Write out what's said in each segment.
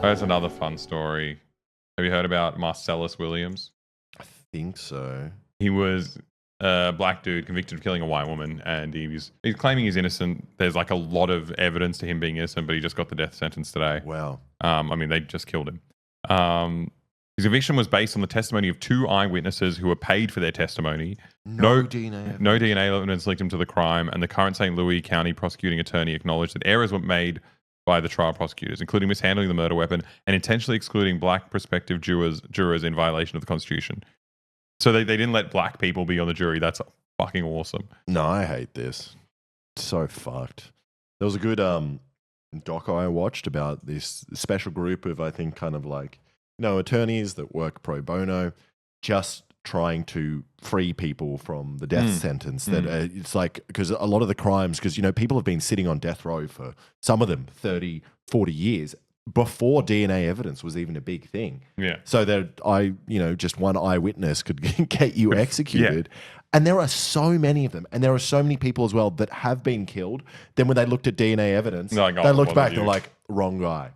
That's another fun story. Have you heard about Marcellus Williams? I think so. He was a black dude convicted of killing a white woman, and he's claiming he's innocent. There's like a lot of evidence to him being innocent, but he just got the death sentence today. Wow. I mean, they just killed him. His eviction was based on the testimony of 2 eyewitnesses who were paid for their testimony. No DNA evidence. No DNA evidence linked him to the crime, and the current St. Louis County prosecuting attorney acknowledged that errors were made by the trial prosecutors, including mishandling the murder weapon and intentionally excluding black prospective jurors in violation of the Constitution. So they didn't let black people be on the jury. That's fucking awesome. No, I hate this. It's so fucked. There was a good doc I watched about this special group of, I think, kind of like, attorneys that work pro bono, just trying to free people from the death sentence. That it's like, because a lot of the crimes, because, people have been sitting on death row for, some of them, 30, 40 years before DNA evidence was even a big thing. Yeah. So that just one eyewitness could get you executed. Yeah. And there are so many of them. And there are so many people as well that have been killed. Then when they looked at DNA evidence, they looked back and they're like, wrong guy.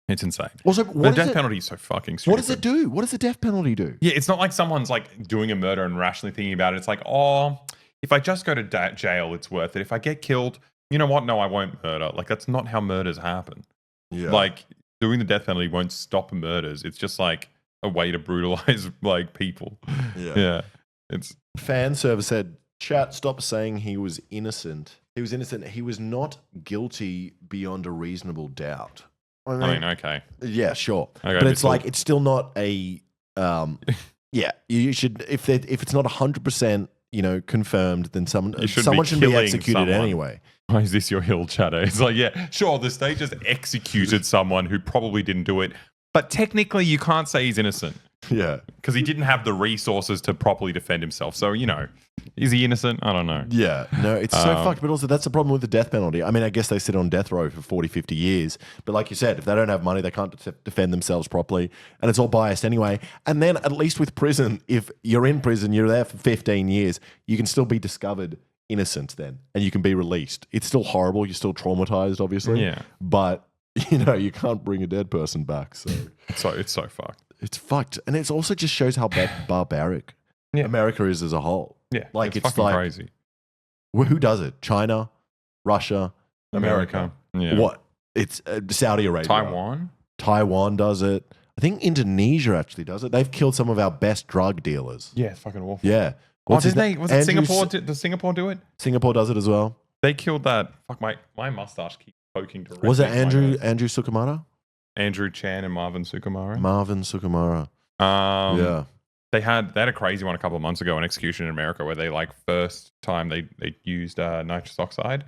It's insane. Also, the death penalty is so fucking stupid. What does it do? What does the death penalty do? Yeah, it's not like someone's like doing a murder and rationally thinking about it. It's like, if I just go to jail, it's worth it. If I get killed, you know what? No, I won't murder. Like, that's not how murders happen. Yeah. Like, doing the death penalty won't stop murders. It's just like a way to brutalize like people. Yeah. It's fan server said, chat, stop saying he was innocent. He was innocent. He was not guilty beyond a reasonable doubt. I mean, okay. Yeah, sure. Okay, but it's like, it's still not a, you should, if it's not 100%, confirmed, then someone should be executed anyway. Why is this your hill, chatter? It's like, yeah, sure, the state just executed someone who probably didn't do it, but technically you can't say he's innocent. Yeah. Because he didn't have the resources to properly defend himself. So, is he innocent? I don't know. Yeah. No, it's so fucked. But also, that's the problem with the death penalty. I mean, I guess they sit on death row for 40, 50 years. But like you said, if they don't have money, they can't defend themselves properly. And it's all biased anyway. And then, at least with prison, if you're in prison, you're there for 15 years, you can still be discovered innocent then. And you can be released. It's still horrible. You're still traumatized, obviously. Yeah. But, you can't bring a dead person back. So it's so fucked. It's fucked. And it also just shows how barbaric America is as a whole. Yeah. Like, it's fucking like, crazy. Who does it? China, Russia, America. Yeah. What? It's Saudi Arabia. Taiwan does it. I think Indonesia actually does it. They've killed some of our best drug dealers. Yeah, it's fucking awful. Yeah. Was it Singapore? Does Singapore do it? Singapore does it as well. They killed that. Fuck, my mustache keeps poking directly. Was it Andrew Sukumara? Andrew Chan and Marvin Sukumara. Yeah. They had a crazy one a couple of months ago, an execution in America where they first time they used nitrous oxide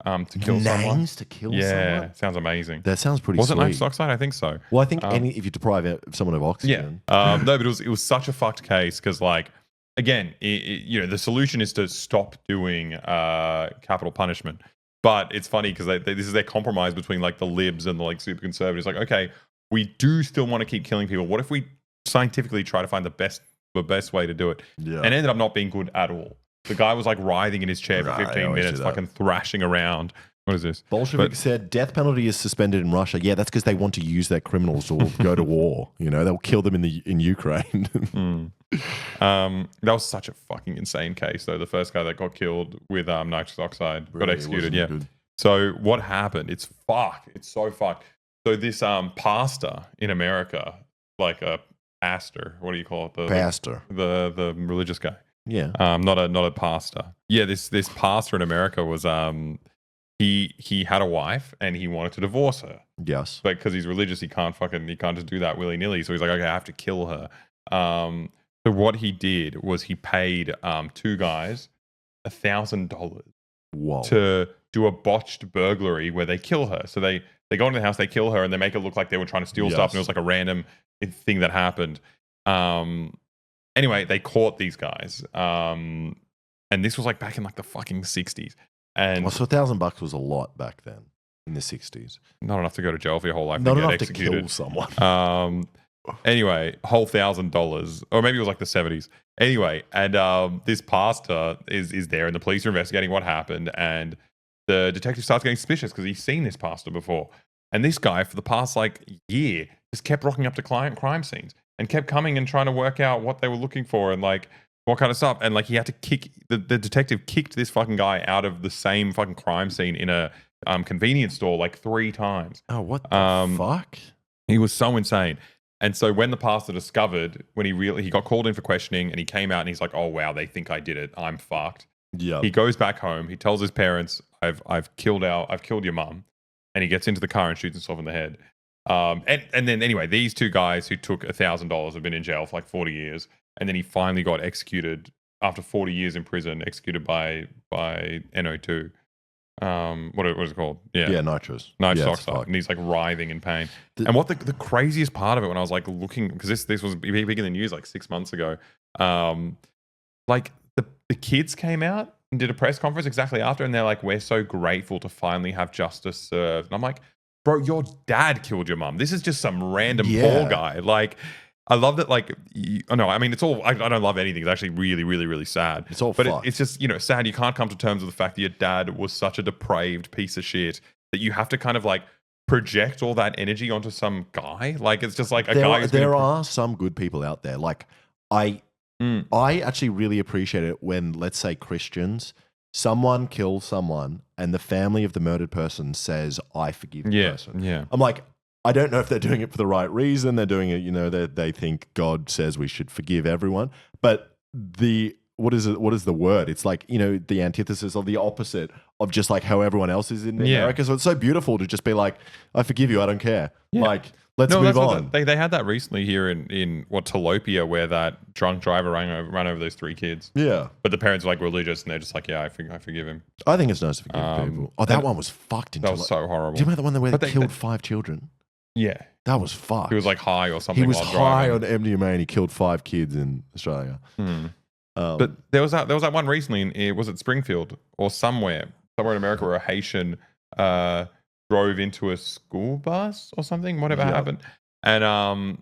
to kill someone. To kill someone? Yeah, sounds amazing. That sounds pretty Was sweet. it nitrous oxide? I think so. Well, I think if you deprive someone of oxygen. Yeah. No, but it was such a fucked case because again, the solution is to stop doing capital punishment. But it's funny because this is their compromise between the libs and the super conservatives. Like, okay, we do still want to keep killing people. What if we scientifically try to find the best way to do it? Yeah. And it ended up not being good at all. The guy was writhing in his chair for 15 minutes, fucking thrashing around. What is this? Bolshevik said death penalty is suspended in Russia. Yeah, that's because they want to use their criminals to go to war. They'll kill them in Ukraine. That was such a fucking insane case, though. The first guy that got killed with nitrous oxide got executed. Yeah. Good. So what happened? It's fucked. It's so fucked. So this pastor in America, like a pastor, what do you call it? Pastor. The religious guy. Yeah. Not a pastor. Yeah. This pastor in America was he had a wife and he wanted to divorce her. Yes. But because he's religious, he can't just do that willy nilly. So he's like, okay, I have to kill her. So what he did was he paid 2 guys $1,000 to do a botched burglary where they kill her. So they go into the house, they kill her, and they make it look like they were trying to steal stuff, and it was like a random thing that happened. Anyway, they caught these guys, and this was back in the fucking 60s. And so $1,000 was a lot back then in the 60s. Not enough to go to jail for your whole life. Not enough executed. To kill someone. Anyway, whole $1,000, or maybe it was the 70s. Anyway, and this pastor is there, and the police are investigating what happened, and the detective starts getting suspicious because he's seen this pastor before. And this guy, for the past year, just kept rocking up to crime scenes and kept coming and trying to work out what they were looking for and like what kind of stuff. And like he had to kick the detective kicked this fucking guy out of the same fucking crime scene in a convenience store like 3 times. Oh, what the fuck? He was so insane. And so when the pastor discovered, when he got called in for questioning and he came out and he's like, oh wow, they think I did it. I'm fucked. Yeah. He goes back home. He tells his parents, I've killed your mum. And he gets into the car and shoots himself in the head. And then anyway, these 2 guys who took $1,000 have been in jail for like 40 years. And then he finally got executed after 40 years in prison, executed by NO2. What was it called? Yeah, nitrous. Nitrous oxide. And he's like writhing in pain. And what the craziest part of it when I was like looking, because this was big in the news like 6 months ago, like the kids came out and did a press conference exactly after, and they're like, we're so grateful to finally have justice served. And I'm like, bro, your dad killed your mum. This is just some random poor guy. Like, I love that, like, I mean, it's all, I don't love anything. It's actually really, really, really sad. It's all But it's just, sad. You can't come to terms with the fact that your dad was such a depraved piece of shit that you have to kind of like project all that energy onto some guy. Like, it's just like there are some good people out there. Like, I actually really appreciate it when, let's say, Christians, someone kills someone and the family of the murdered person says, I forgive the person. Yeah. I'm like, I don't know if they're doing it for the right reason. They're doing it, they think God says we should forgive everyone. But what is the word? It's like, the antithesis or the opposite of just like how everyone else is in America. So it's so beautiful to just be like, I forgive you, I don't care. Yeah. Like, let's move on. They had that recently here in Tilapia, where that drunk driver ran over those 3 kids. Yeah. But the parents are like religious and they're just like, yeah, I forgive him. I think it's nice to forgive people. Oh, that one was fucked. That was so horrible. Do you remember the one where they killed 5 children? Yeah. That was fucked. He was like high or something. He was high on MDMA and he killed 5 kids in Australia. But there was that one recently, was it Springfield or somewhere in America, where a Haitian drove into a school bus or something, whatever happened. And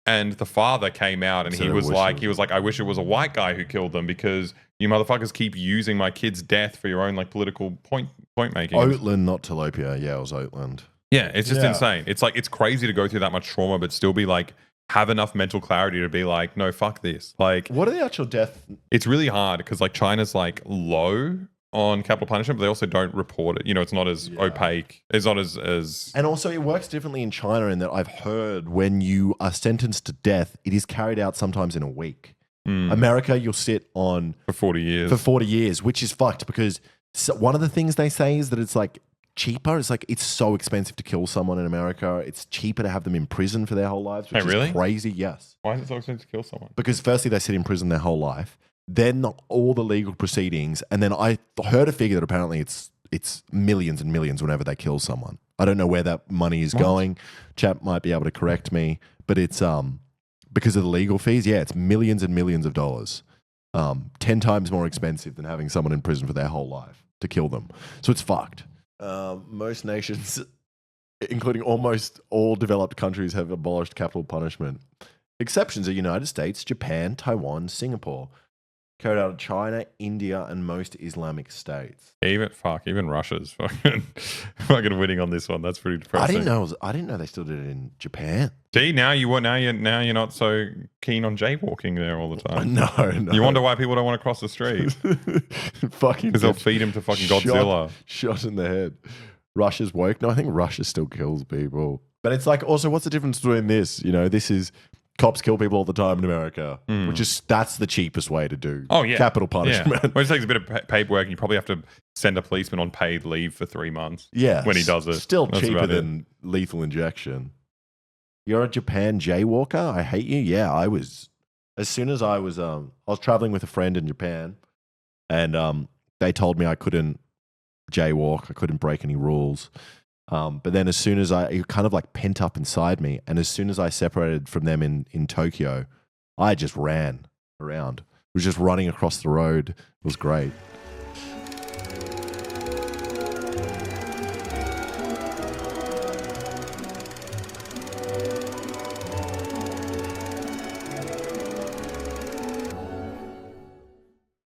the father came out and he was like, I wish it was a white guy who killed them, because you motherfuckers keep using my kid's death for your own like political point making. Oatland, not Tilapia. Yeah, it was Oatland. Yeah, it's just insane. It's like, it's crazy to go through that much trauma, but still be like, have enough mental clarity to be like, no, fuck this. Like, what are the actual death? It's really hard because like China's like low on capital punishment, but they also don't report it. It's not as opaque. It's not as. And also, it works differently in China in that I've heard when you are sentenced to death, it is carried out sometimes in a week. America, you'll sit on for 40 years. For 40 years, which is fucked, because one of the things they say is that it's like cheaper. It's like, it's so expensive to kill someone in America. It's cheaper to have them in prison for their whole lives, which is crazy. Yes. Why is it so expensive to kill someone? Because firstly, they sit in prison their whole life. Then all the legal proceedings, and then I heard a figure that apparently it's millions and millions whenever they kill someone. I don't know where that money is going. Chap might be able to correct me, but it's because of the legal fees. Yeah, it's millions and millions of dollars. 10 times more expensive than having someone in prison for their whole life to kill them. So it's fucked. Most nations, including almost all developed countries, have abolished capital punishment. Exceptions are United States, Japan, Taiwan, Singapore. Carried out of China, India, and most Islamic states. Even Russia's fucking winning on this one. That's pretty depressing. I didn't know they still did it in Japan. See, now you're not so keen on jaywalking there all the time. No. You wonder why people don't want to cross the street. Fucking, because they'll feed him to fucking Godzilla. Shot in the head. Russia's woke. No, I think Russia still kills people. But it's like, also, what's the difference between this? This is. Cops kill people all the time in America, that's the cheapest way to do capital punishment. Yeah. Well, it takes a bit of paperwork, and you probably have to send a policeman on paid leave for 3 months. Yeah, when he does it, still cheaper than lethal injection. You're a Japan jaywalker. I hate you. Yeah, I was. As soon as I was traveling with a friend in Japan, and they told me I couldn't jaywalk. I couldn't break any rules. But then as soon as it kind of like pent up inside me, and as soon as I separated from them in Tokyo, I just ran around. I was just running across the road. It was great.